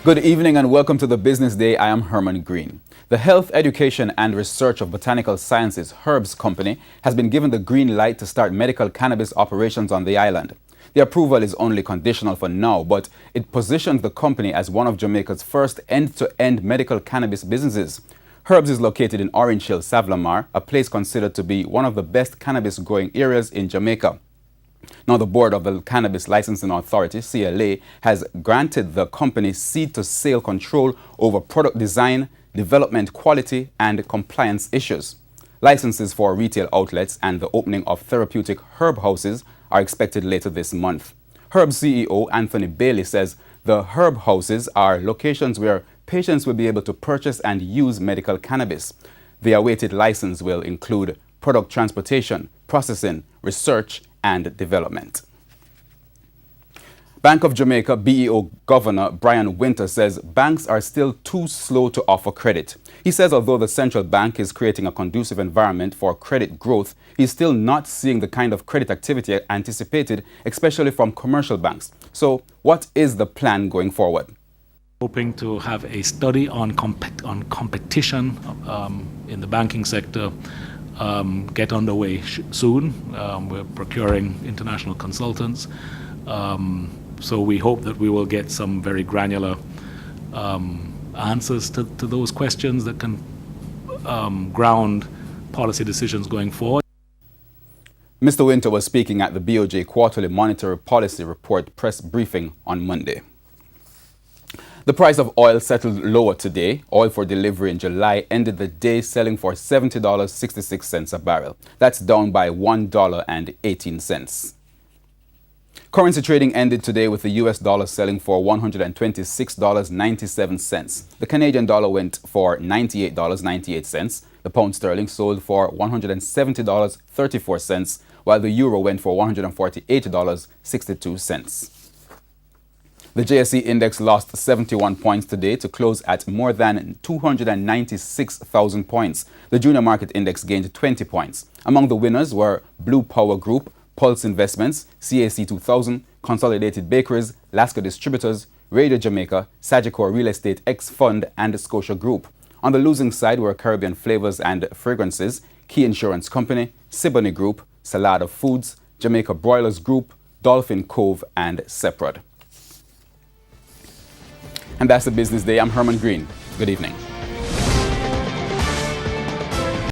Good evening and welcome to the Business Day. I am Herman Green. The Health, Education and Research of Botanical Sciences Herbs Company has been given the green light to start medical cannabis operations on the island. The approval is only conditional for now, but it positions the company as one of Jamaica's first end-to-end medical cannabis businesses. Herbs is located in Orange Hill, Savlamar, a place considered to be one of the best cannabis growing areas in Jamaica. Now, the board of the Cannabis Licensing Authority, CLA, has granted the company seed-to-sale control over product design, development quality, and compliance issues. Licenses for retail outlets and the opening of therapeutic herb houses are expected later this month. Herb CEO Anthony Bailey says the herb houses are locations where patients will be able to purchase and use medical cannabis. The awaited license will include product transportation, processing, research, and development. Bank of Jamaica BEO Governor Brian Winter says banks are still too slow to offer credit. He says although the central bank is creating a conducive environment for credit growth, he's still not seeing the kind of credit activity anticipated, especially from commercial banks. So what is the plan going forward? Hoping to have a study on competition in the banking sector get underway soon. We're procuring international consultants. So we hope that we will get some very granular answers to those questions that can ground policy decisions going forward. Mr. Winter was speaking at the BOJ Quarterly Monetary Policy Report press briefing on Monday. The price of oil settled lower today. Oil for delivery in July ended the day selling for $70.66 a barrel. That's down by $1.18. Currency trading ended today with the US dollar selling for $126.97. The Canadian dollar went for $98.98. The pound sterling sold for $170.34, while the euro went for $148.62. The JSE index lost 71 points today to close at more than 296,000 points. The junior market index gained 20 points. Among the winners were Blue Power Group, Pulse Investments, CAC 2000, Consolidated Bakeries, Lasco Distributors, Radio Jamaica, Sagicor Real Estate X Fund, and Scotia Group. On the losing side were Caribbean Flavors and Fragrances, Key Insurance Company, Siboney Group, Salada Foods, Jamaica Broilers Group, Dolphin Cove, and Seprod. And that's the Business Day. I'm Herman Green. Good evening.